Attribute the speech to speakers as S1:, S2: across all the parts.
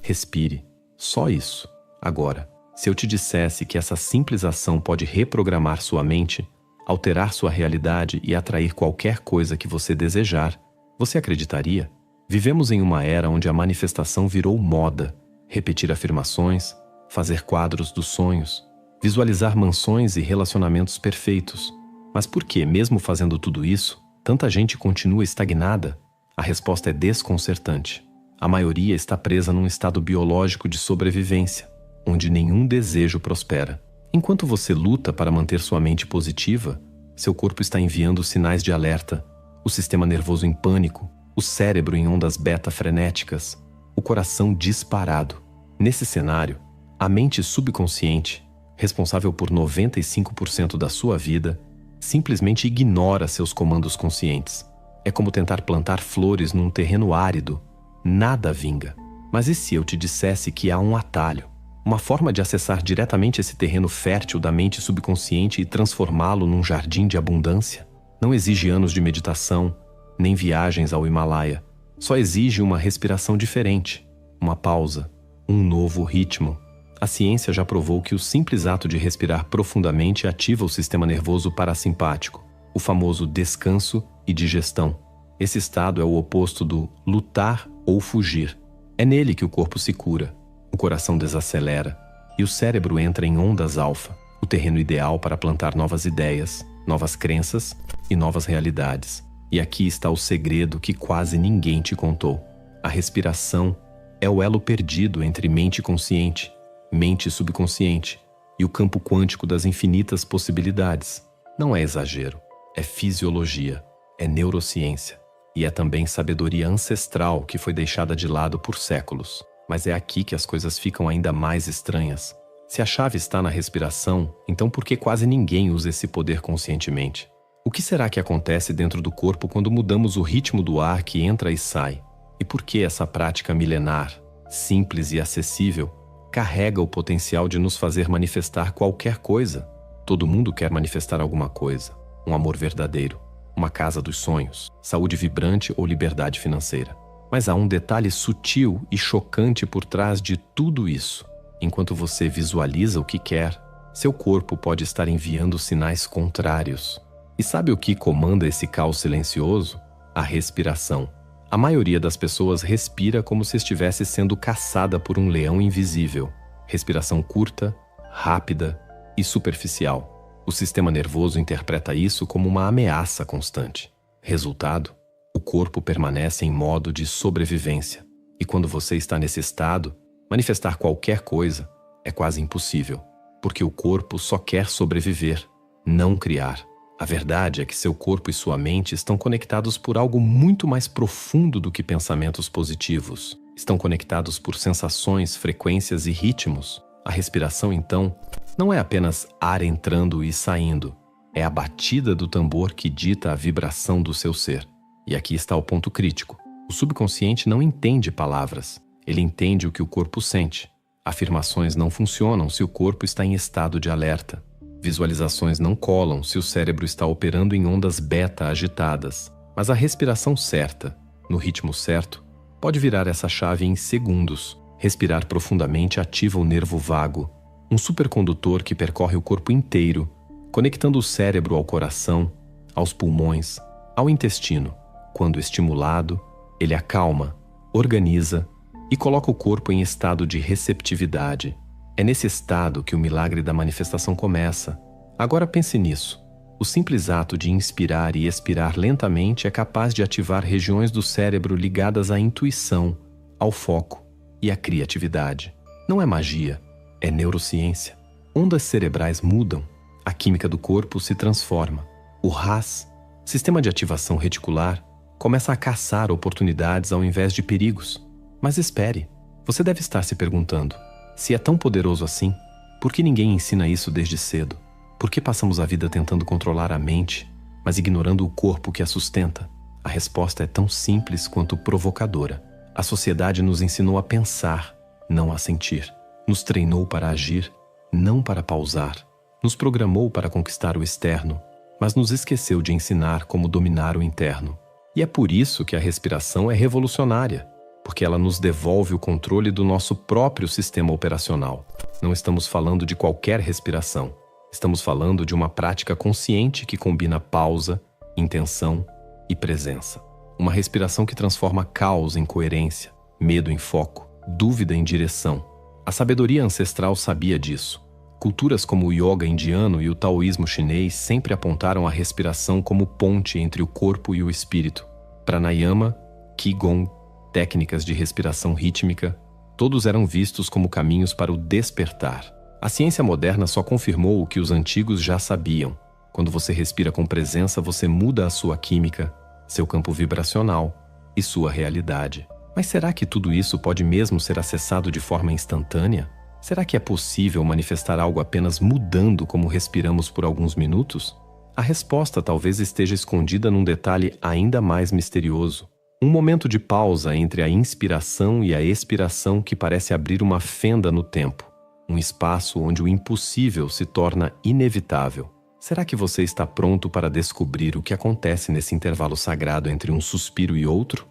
S1: Respire. Só isso. Agora, se eu te dissesse que essa simples ação pode reprogramar sua mente, alterar sua realidade e atrair qualquer coisa que você desejar, você acreditaria? Vivemos em uma era onde a manifestação virou moda. Repetir afirmações, fazer quadros dos sonhos, visualizar mansões e relacionamentos perfeitos. Mas por que, mesmo fazendo tudo isso, tanta gente continua estagnada? A resposta é desconcertante. A maioria está presa num estado biológico de sobrevivência, onde nenhum desejo prospera. Enquanto você luta para manter sua mente positiva, seu corpo está enviando sinais de alerta, o sistema nervoso em pânico, o cérebro em ondas beta frenéticas, o coração disparado. Nesse cenário, a mente subconsciente, responsável por 95% da sua vida, simplesmente ignora seus comandos conscientes. É como tentar plantar flores num terreno árido. Nada vinga. Mas e se eu te dissesse que há um atalho? Uma forma de acessar diretamente esse terreno fértil da mente subconsciente e transformá-lo num jardim de abundância? Não exige anos de meditação, nem viagens ao Himalaia. Só exige uma respiração diferente, uma pausa, um novo ritmo. A ciência já provou que o simples ato de respirar profundamente ativa o sistema nervoso parasimpático, o famoso descanso e digestão. Esse estado é o oposto do lutar ou fugir. É nele que o corpo se cura, o coração desacelera e o cérebro entra em ondas alfa, o terreno ideal para plantar novas ideias, novas crenças e novas realidades. E aqui está o segredo que quase ninguém te contou. A respiração é o elo perdido entre mente consciente, mente subconsciente e o campo quântico das infinitas possibilidades. Não é exagero, é fisiologia, é neurociência e é também sabedoria ancestral que foi deixada de lado por séculos. Mas é aqui que as coisas ficam ainda mais estranhas. Se a chave está na respiração, então por que quase ninguém usa esse poder conscientemente? O que será que acontece dentro do corpo quando mudamos o ritmo do ar que entra e sai? E por que essa prática milenar, simples e acessível, carrega o potencial de nos fazer manifestar qualquer coisa? Todo mundo quer manifestar alguma coisa. Um amor verdadeiro, uma casa dos sonhos, saúde vibrante ou liberdade financeira. Mas há um detalhe sutil e chocante por trás de tudo isso. Enquanto você visualiza o que quer, seu corpo pode estar enviando sinais contrários. E sabe o que comanda esse caos silencioso? A respiração. A maioria das pessoas respira como se estivesse sendo caçada por um leão invisível. Respiração curta, rápida e superficial. O sistema nervoso interpreta isso como uma ameaça constante. Resultado: o corpo permanece em modo de sobrevivência. E quando você está nesse estado, manifestar qualquer coisa é quase impossível, porque o corpo só quer sobreviver, não criar. A verdade é que seu corpo e sua mente estão conectados por algo muito mais profundo do que pensamentos positivos. Estão conectados por sensações, frequências e ritmos. A respiração, então, não é apenas ar entrando e saindo. É a batida do tambor que dita a vibração do seu ser. E aqui está o ponto crítico. O subconsciente não entende palavras. Ele entende o que o corpo sente. Afirmações não funcionam se o corpo está em estado de alerta. Visualizações não colam se o cérebro está operando em ondas beta agitadas. Mas a respiração certa, no ritmo certo, pode virar essa chave em segundos. Respirar profundamente ativa o nervo vago, um supercondutor que percorre o corpo inteiro, conectando o cérebro ao coração, aos pulmões, ao intestino. Quando estimulado, ele acalma, organiza e coloca o corpo em estado de receptividade. É nesse estado que o milagre da manifestação começa. Agora pense nisso. O simples ato de inspirar e expirar lentamente é capaz de ativar regiões do cérebro ligadas à intuição, ao foco e à criatividade. Não é magia, é neurociência. Ondas cerebrais mudam, a química do corpo se transforma. O RAS, sistema de ativação reticular, começa a caçar oportunidades ao invés de perigos. Mas espere, você deve estar se perguntando: se é tão poderoso assim, por que ninguém ensina isso desde cedo? Por que passamos a vida tentando controlar a mente, mas ignorando o corpo que a sustenta? A resposta é tão simples quanto provocadora. A sociedade nos ensinou a pensar, não a sentir. Nos treinou para agir, não para pausar. Nos programou para conquistar o externo, mas nos esqueceu de ensinar como dominar o interno. E é por isso que a respiração é revolucionária, porque ela nos devolve o controle do nosso próprio sistema operacional. Não estamos falando de qualquer respiração. Estamos falando de uma prática consciente que combina pausa, intenção e presença. Uma respiração que transforma caos em coerência, medo em foco, dúvida em direção. A sabedoria ancestral sabia disso. Culturas como o yoga indiano e o taoísmo chinês sempre apontaram a respiração como ponte entre o corpo e o espírito. Pranayama, Qigong, técnicas de respiração rítmica, todos eram vistos como caminhos para o despertar. A ciência moderna só confirmou o que os antigos já sabiam. Quando você respira com presença, você muda a sua química, seu campo vibracional e sua realidade. Mas será que tudo isso pode mesmo ser acessado de forma instantânea? Será que é possível manifestar algo apenas mudando como respiramos por alguns minutos? A resposta talvez esteja escondida num detalhe ainda mais misterioso. Um momento de pausa entre a inspiração e a expiração que parece abrir uma fenda no tempo. Um espaço onde o impossível se torna inevitável. Será que você está pronto para descobrir o que acontece nesse intervalo sagrado entre um suspiro e outro?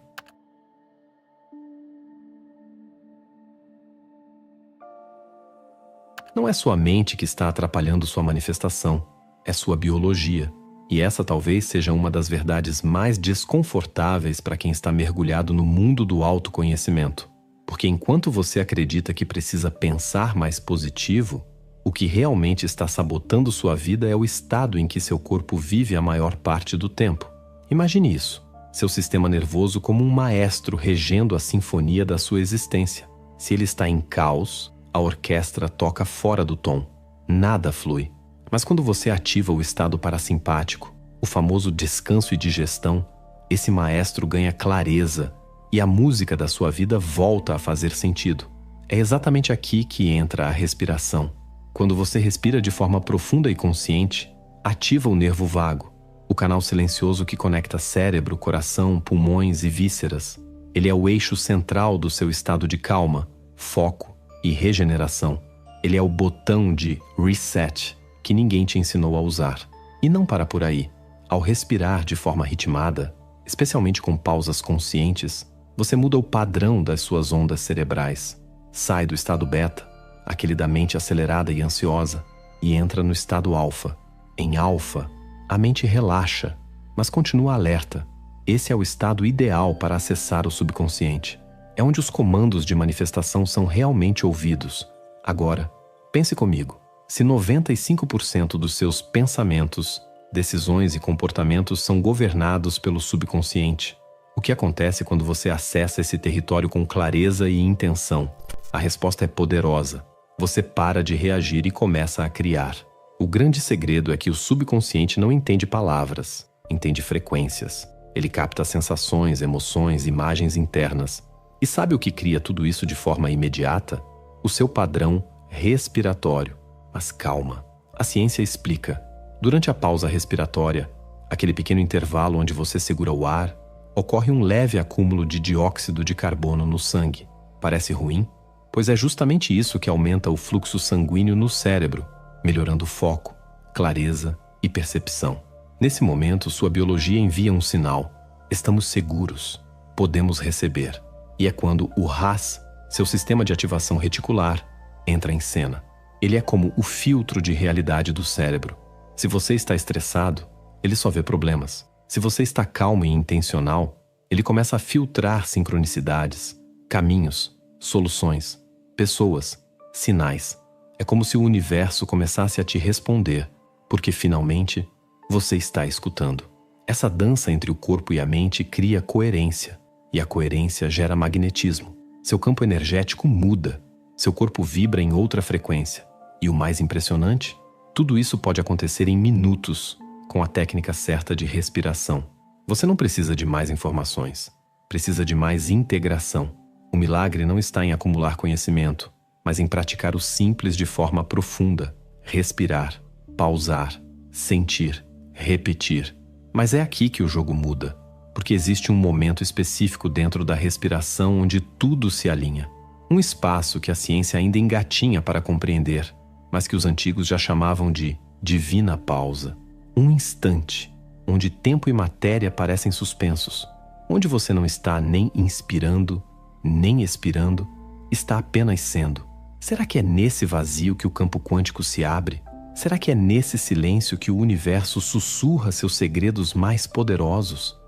S1: Não é sua mente que está atrapalhando sua manifestação, é sua biologia. E essa talvez seja uma das verdades mais desconfortáveis para quem está mergulhado no mundo do autoconhecimento. Porque enquanto você acredita que precisa pensar mais positivo, o que realmente está sabotando sua vida é o estado em que seu corpo vive a maior parte do tempo. Imagine isso, seu sistema nervoso como um maestro regendo a sinfonia da sua existência. Se ele está em caos, a orquestra toca fora do tom. Nada flui. Mas quando você ativa o estado parasimpático, o famoso descanso e digestão, esse maestro ganha clareza e a música da sua vida volta a fazer sentido. É exatamente aqui que entra a respiração. Quando você respira de forma profunda e consciente, ativa o nervo vago, o canal silencioso que conecta cérebro, coração, pulmões e vísceras. Ele é o eixo central do seu estado de calma, foco e regeneração. Ele é o botão de reset que ninguém te ensinou a usar. E não para por aí. Ao respirar de forma ritmada, especialmente com pausas conscientes, você muda o padrão das suas ondas cerebrais. Sai do estado beta, aquele da mente acelerada e ansiosa, e entra no estado alfa. Em alfa, a mente relaxa, mas continua alerta. Esse é o estado ideal para acessar o subconsciente. É onde os comandos de manifestação são realmente ouvidos. Agora, pense comigo. Se 95% dos seus pensamentos, decisões e comportamentos são governados pelo subconsciente, o que acontece quando você acessa esse território com clareza e intenção? A resposta é poderosa. Você para de reagir e começa a criar. O grande segredo é que o subconsciente não entende palavras, entende frequências. Ele capta sensações, emoções, imagens internas. E sabe o que cria tudo isso de forma imediata? O seu padrão respiratório. Mas calma, a ciência explica. Durante a pausa respiratória, aquele pequeno intervalo onde você segura o ar, ocorre um leve acúmulo de dióxido de carbono no sangue. Parece ruim? Pois é justamente isso que aumenta o fluxo sanguíneo no cérebro, melhorando o foco, clareza e percepção. Nesse momento, sua biologia envia um sinal. Estamos seguros, podemos receber. E é quando o RAS, seu sistema de ativação reticular, entra em cena. Ele é como o filtro de realidade do cérebro. Se você está estressado, ele só vê problemas. Se você está calmo e intencional, ele começa a filtrar sincronicidades, caminhos, soluções, pessoas, sinais. É como se o universo começasse a te responder, porque finalmente você está escutando. Essa dança entre o corpo e a mente cria coerência, e a coerência gera magnetismo. Seu campo energético muda, seu corpo vibra em outra frequência. E o mais impressionante, tudo isso pode acontecer em minutos, com a técnica certa de respiração. Você não precisa de mais informações, precisa de mais integração. O milagre não está em acumular conhecimento, mas em praticar o simples de forma profunda. Respirar, pausar, sentir, repetir. Mas é aqui que o jogo muda, porque existe um momento específico dentro da respiração onde tudo se alinha. Um espaço que a ciência ainda engatinha para compreender, mas que os antigos já chamavam de divina pausa. Um instante, onde tempo e matéria parecem suspensos, onde você não está nem inspirando, nem expirando, está apenas sendo. Será que é nesse vazio que o campo quântico se abre? Será que é nesse silêncio que o universo sussurra seus segredos mais poderosos?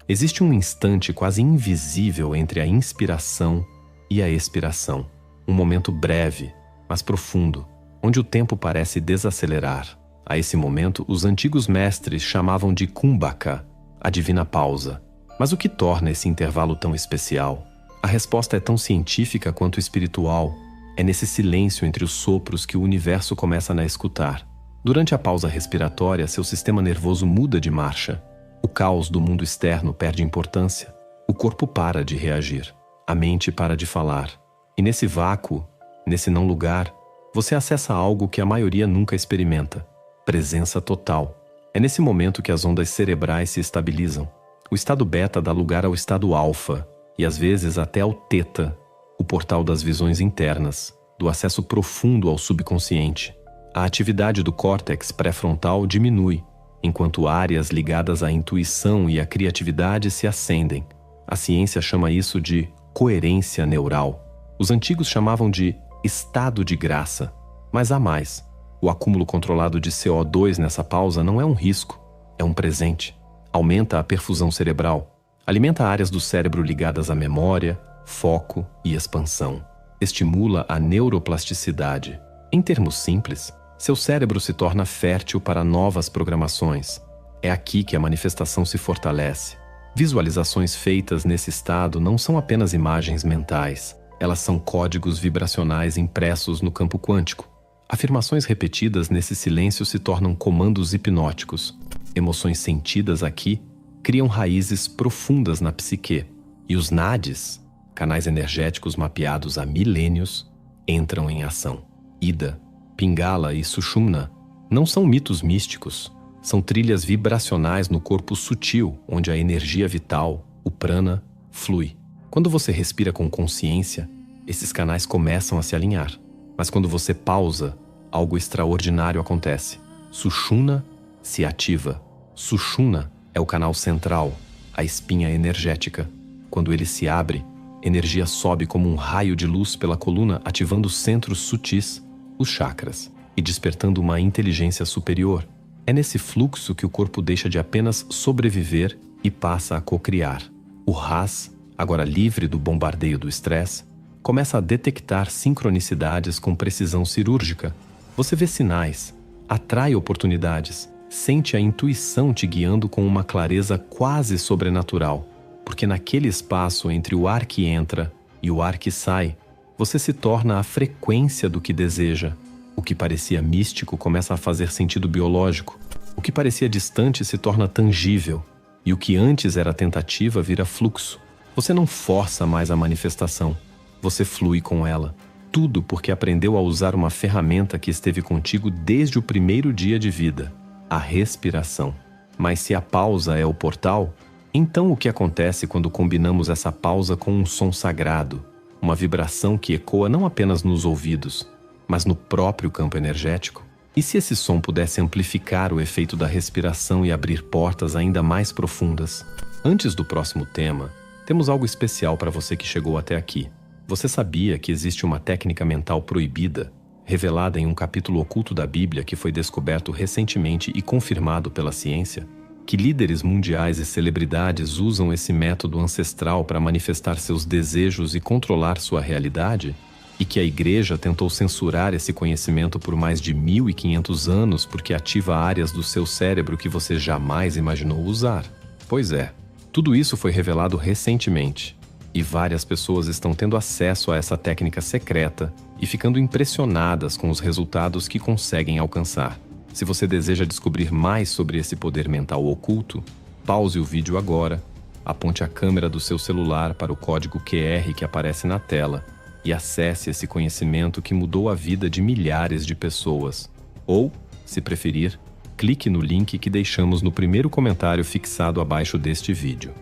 S1: Existe um instante quase invisível entre a inspiração e a expiração. Um momento breve, mas profundo, onde o tempo parece desacelerar. A esse momento, os antigos mestres chamavam de kumbhaka, a divina pausa. Mas o que torna esse intervalo tão especial? A resposta é tão científica quanto espiritual. É nesse silêncio entre os sopros que o universo começa a escutar. Durante a pausa respiratória, seu sistema nervoso muda de marcha. O caos do mundo externo perde importância. O corpo para de reagir. A mente para de falar. E nesse vácuo, nesse não lugar, você acessa algo que a maioria nunca experimenta: presença total. É nesse momento que as ondas cerebrais se estabilizam. O estado beta dá lugar ao estado alfa, e às vezes até ao teta, o portal das visões internas, do acesso profundo ao subconsciente. A atividade do córtex pré-frontal diminui, enquanto áreas ligadas à intuição e à criatividade se acendem. A ciência chama isso de coerência neural. Os antigos chamavam de estado de graça. Mas há mais. O acúmulo controlado de CO2 nessa pausa não é um risco, é um presente. Aumenta a perfusão cerebral, alimenta áreas do cérebro ligadas à memória, foco e expansão. Estimula a neuroplasticidade. Em termos simples, seu cérebro se torna fértil para novas programações. É aqui que a manifestação se fortalece. Visualizações feitas nesse estado não são apenas imagens mentais, elas são códigos vibracionais impressos no campo quântico. Afirmações repetidas nesse silêncio se tornam comandos hipnóticos. Emoções sentidas aqui criam raízes profundas na psique. E os nadis, canais energéticos mapeados há milênios, entram em ação. Ida, Pingala e Sushumna não são mitos místicos, são trilhas vibracionais no corpo sutil, onde a energia vital, o prana, flui. Quando você respira com consciência, esses canais começam a se alinhar. Mas quando você pausa, algo extraordinário acontece. Sushumna se ativa. Sushumna é o canal central, a espinha energética. Quando ele se abre, energia sobe como um raio de luz pela coluna, ativando os centros sutis, os chakras, e despertando uma inteligência superior. É nesse fluxo que o corpo deixa de apenas sobreviver e passa a cocriar. O RAS, agora livre do bombardeio do estresse, começa a detectar sincronicidades com precisão cirúrgica. Você vê sinais, atrai oportunidades, sente a intuição te guiando com uma clareza quase sobrenatural, porque naquele espaço entre o ar que entra e o ar que sai, você se torna a frequência do que deseja. O que parecia místico começa a fazer sentido biológico. O que parecia distante se torna tangível. E o que antes era tentativa vira fluxo. Você não força mais a manifestação. Você flui com ela. Tudo porque aprendeu a usar uma ferramenta que esteve contigo desde o primeiro dia de vida: a respiração. Mas se a pausa é o portal, então o que acontece quando combinamos essa pausa com um som sagrado? Uma vibração que ecoa não apenas nos ouvidos, mas no próprio campo energético? E se esse som pudesse amplificar o efeito da respiração e abrir portas ainda mais profundas? Antes do próximo tema, temos algo especial para você que chegou até aqui. Você sabia que existe uma técnica mental proibida, revelada em um capítulo oculto da Bíblia que foi descoberto recentemente e confirmado pela ciência? Que líderes mundiais e celebridades usam esse método ancestral para manifestar seus desejos e controlar sua realidade? E que a Igreja tentou censurar esse conhecimento por mais de 1500 anos porque ativa áreas do seu cérebro que você jamais imaginou usar? Pois é, tudo isso foi revelado recentemente. E várias pessoas estão tendo acesso a essa técnica secreta e ficando impressionadas com os resultados que conseguem alcançar. Se você deseja descobrir mais sobre esse poder mental oculto, pause o vídeo agora, aponte a câmera do seu celular para o código QR que aparece na tela e acesse esse conhecimento que mudou a vida de milhares de pessoas. Ou, se preferir, clique no link que deixamos no primeiro comentário fixado abaixo deste vídeo.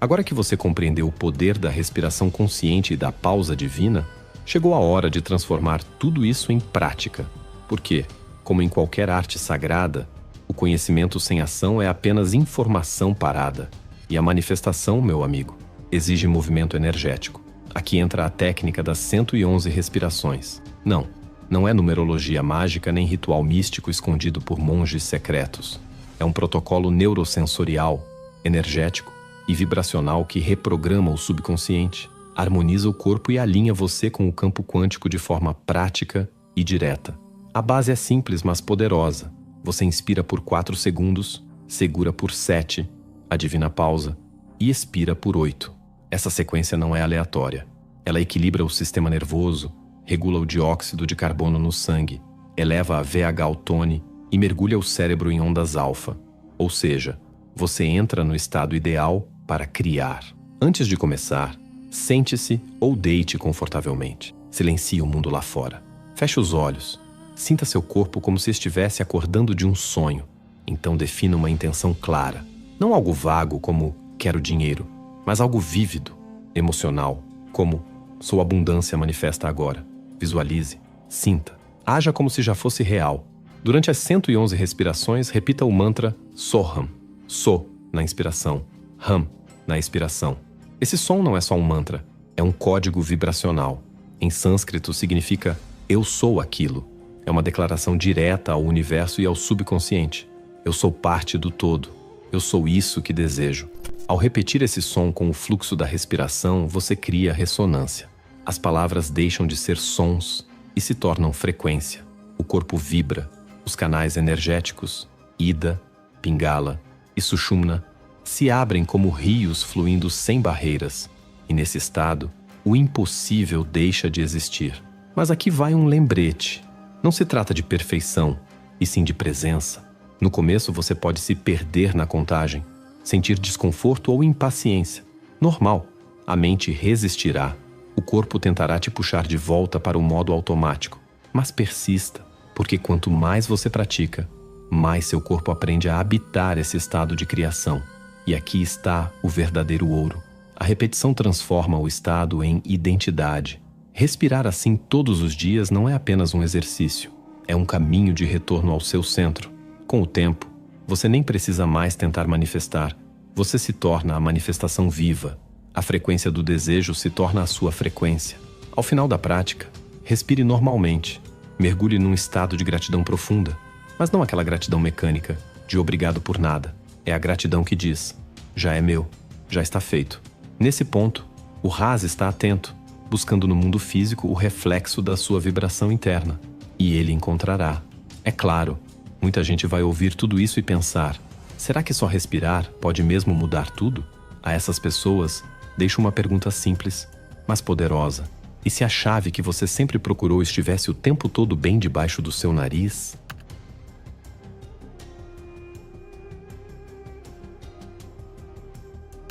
S1: Agora que você compreendeu o poder da respiração consciente e da pausa divina, chegou a hora de transformar tudo isso em prática. Porque, como em qualquer arte sagrada, o conhecimento sem ação é apenas informação parada. E a manifestação, meu amigo, exige movimento energético. Aqui entra a técnica das 111 respirações. Não é numerologia mágica nem ritual místico escondido por monges secretos. É um protocolo neurosensorial, energético e vibracional que reprograma o subconsciente, harmoniza o corpo e alinha você com o campo quântico de forma prática e direta. A base é simples, mas poderosa. Você inspira por 4 segundos, segura por 7, a divina pausa, e expira por 8. Essa sequência não é aleatória. Ela equilibra o sistema nervoso, regula o dióxido de carbono no sangue, eleva a VH-tone e mergulha o cérebro em ondas alfa. Ou seja, você entra no estado ideal para criar. Antes de começar, sente-se ou deite confortavelmente. Silencie o mundo lá fora. Feche os olhos. Sinta seu corpo como se estivesse acordando de um sonho. Então defina uma intenção clara. Não algo vago como quero dinheiro, mas algo vívido, emocional, como sua abundância manifesta agora. Visualize, sinta, haja como se já fosse real. Durante as 111 respirações, repita o mantra Soham. So, na inspiração. Ham, na expiração. Esse som não é só um mantra, é um código vibracional. Em sânscrito significa eu sou aquilo. É uma declaração direta ao universo e ao subconsciente. Eu sou parte do todo. Eu sou isso que desejo. Ao repetir esse som com o fluxo da respiração, você cria ressonância. As palavras deixam de ser sons e se tornam frequência. O corpo vibra. Os canais energéticos, Ida, Pingala e Sushumna, se abrem como rios fluindo sem barreiras. E nesse estado, o impossível deixa de existir. Mas aqui vai um lembrete. Não se trata de perfeição, e sim de presença. No começo você pode se perder na contagem, sentir desconforto ou impaciência. Normal. A mente resistirá. O corpo tentará te puxar de volta para o modo automático. Mas persista, porque quanto mais você pratica, mais seu corpo aprende a habitar esse estado de criação. E aqui está o verdadeiro ouro. A repetição transforma o estado em identidade. Respirar assim todos os dias não é apenas um exercício. É um caminho de retorno ao seu centro. Com o tempo, você nem precisa mais tentar manifestar. Você se torna a manifestação viva. A frequência do desejo se torna a sua frequência. Ao final da prática, respire normalmente. Mergulhe num estado de gratidão profunda. Mas não aquela gratidão mecânica, de obrigado por nada. É a gratidão que diz, já é meu, já está feito. Nesse ponto, o Ras está atento, buscando no mundo físico o reflexo da sua vibração interna. E ele encontrará. É claro, muita gente vai ouvir tudo isso e pensar, será que só respirar pode mesmo mudar tudo? A essas pessoas, deixo uma pergunta simples, mas poderosa. E se a chave que você sempre procurou estivesse o tempo todo bem debaixo do seu nariz?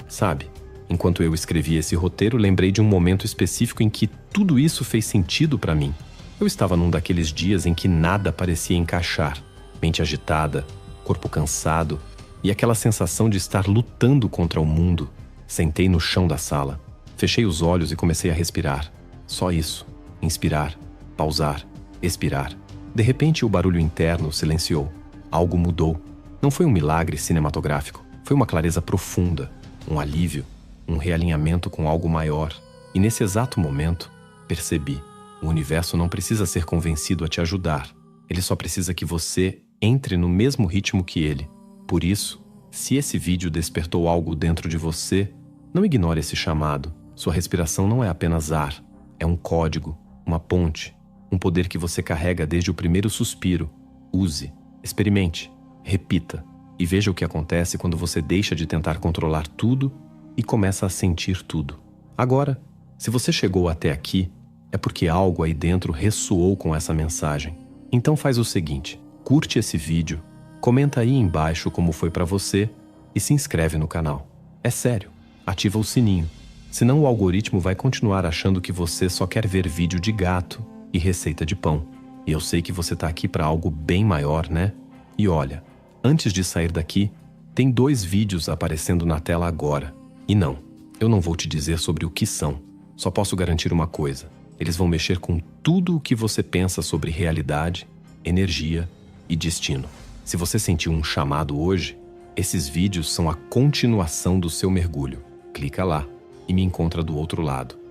S1: Sabe, enquanto eu escrevi esse roteiro, lembrei de um momento específico em que tudo isso fez sentido para mim. Eu estava num daqueles dias em que nada parecia encaixar. Mente agitada, corpo cansado e aquela sensação de estar lutando contra o mundo. Sentei no chão da sala, fechei os olhos e comecei a respirar. Só isso. Inspirar, pausar, expirar. De repente, o barulho interno silenciou. Algo mudou. Não foi um milagre cinematográfico. Foi uma clareza profunda, um alívio, um realinhamento com algo maior. E nesse exato momento, percebi. O universo não precisa ser convencido a te ajudar. Ele só precisa que você entre no mesmo ritmo que ele. Por isso, se esse vídeo despertou algo dentro de você, não ignore esse chamado. Sua respiração não é apenas ar. É um código, uma ponte, um poder que você carrega desde o primeiro suspiro. Use, experimente, repita e veja o que acontece quando você deixa de tentar controlar tudo e começa a sentir tudo. Agora, se você chegou até aqui, é porque algo aí dentro ressoou com essa mensagem. Então faz o seguinte, curte esse vídeo, comenta aí embaixo como foi pra você e se inscreve no canal. É sério, ativa o sininho. Senão o algoritmo vai continuar achando que você só quer ver vídeo de gato e receita de pão. E eu sei que você tá aqui para algo bem maior, né? E olha, antes de sair daqui, tem 2 vídeos aparecendo na tela agora. E não, eu não vou te dizer sobre o que são. Só posso garantir uma coisa: eles vão mexer com tudo o que você pensa sobre realidade, energia e destino. Se você sentiu um chamado hoje, esses vídeos são a continuação do seu mergulho. Clica lá e me encontra do outro lado.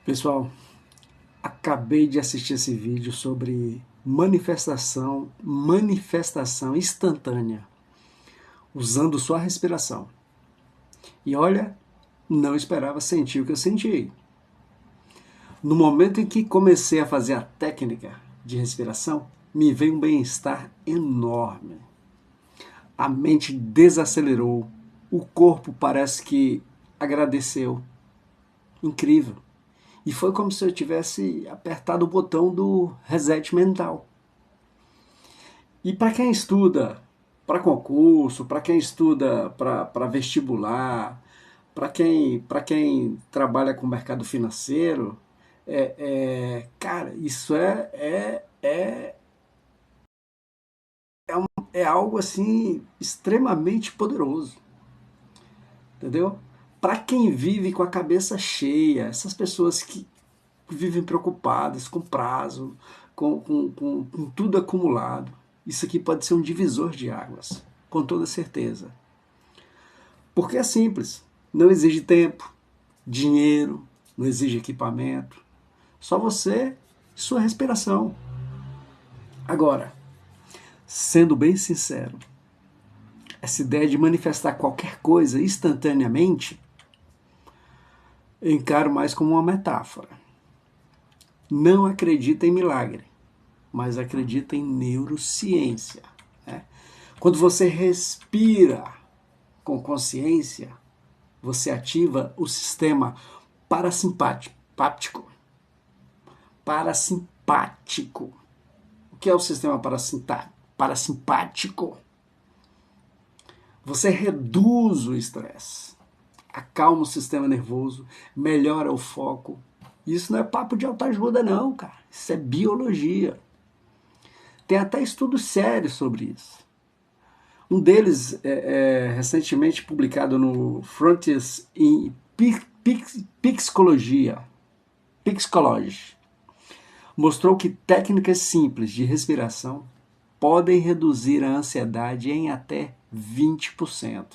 S2: Pessoal, acabei de assistir esse vídeo sobre manifestação instantânea, usando sua respiração. E olha, não esperava sentir o que eu senti. No momento em que comecei a fazer a técnica de respiração, me veio um bem-estar enorme. A mente desacelerou, o corpo parece que agradeceu. Incrível. E foi como se eu tivesse apertado o botão do reset mental. E para quem estuda para concurso, para quem estuda para vestibular, para quem trabalha com o mercado financeiro, cara, isso é algo assim extremamente poderoso. Entendeu? Para quem vive com a cabeça cheia, essas pessoas que vivem preocupadas com prazo, com tudo acumulado, isso aqui pode ser um divisor de águas, com toda certeza. Porque é simples, não exige tempo, dinheiro, não exige equipamento, só você e sua respiração. Agora, sendo bem sincero, essa ideia de manifestar qualquer coisa instantaneamente, eu encaro mais como uma metáfora. Não acredita em milagre, mas acredita em neurociência. Né? Quando você respira com consciência, você ativa o sistema parasimpático. Parasimpático. O que é o sistema parasimpático? Você reduz o estresse, acalma o sistema nervoso, melhora o foco. Isso não é papo de autoajuda não, cara. Isso é biologia. Tem até estudos sérios sobre isso. Um deles recentemente publicado no Frontiers in Psychology, mostrou que técnicas simples de respiração podem reduzir a ansiedade em até 20%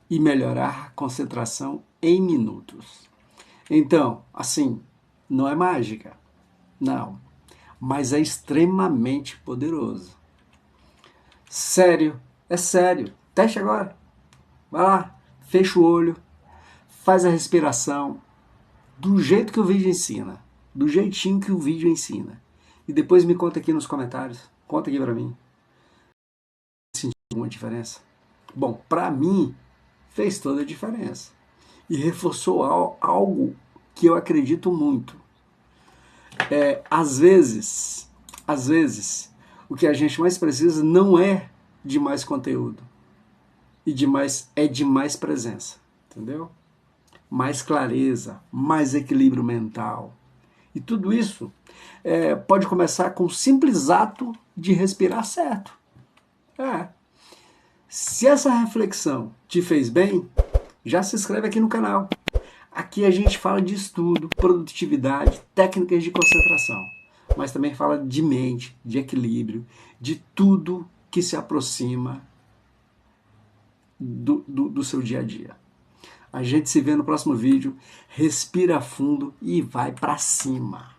S2: e melhorar a concentração em minutos. Então, assim, não é mágica, não, mas é extremamente poderoso. Sério, é sério. Teste agora. Vai lá, fecha o olho, faz a respiração do jeito que o vídeo ensina, do jeitinho que o vídeo ensina. E depois me conta aqui nos comentários, conta aqui pra mim. Sentiu alguma diferença? Bom, pra mim, fez toda a diferença. E reforçou algo que eu acredito muito. Às vezes, o que a gente mais precisa não é de mais conteúdo, é de mais presença, entendeu? Mais clareza, mais equilíbrio mental. E tudo isso pode começar com o simples ato de respirar certo. Se essa reflexão te fez bem, já se inscreve aqui no canal. Aqui a gente fala de estudo, produtividade, técnicas de concentração, mas também fala de mente, de equilíbrio, de tudo que se aproxima do seu dia a dia. A gente se vê no próximo vídeo. Respira fundo e vai pra cima.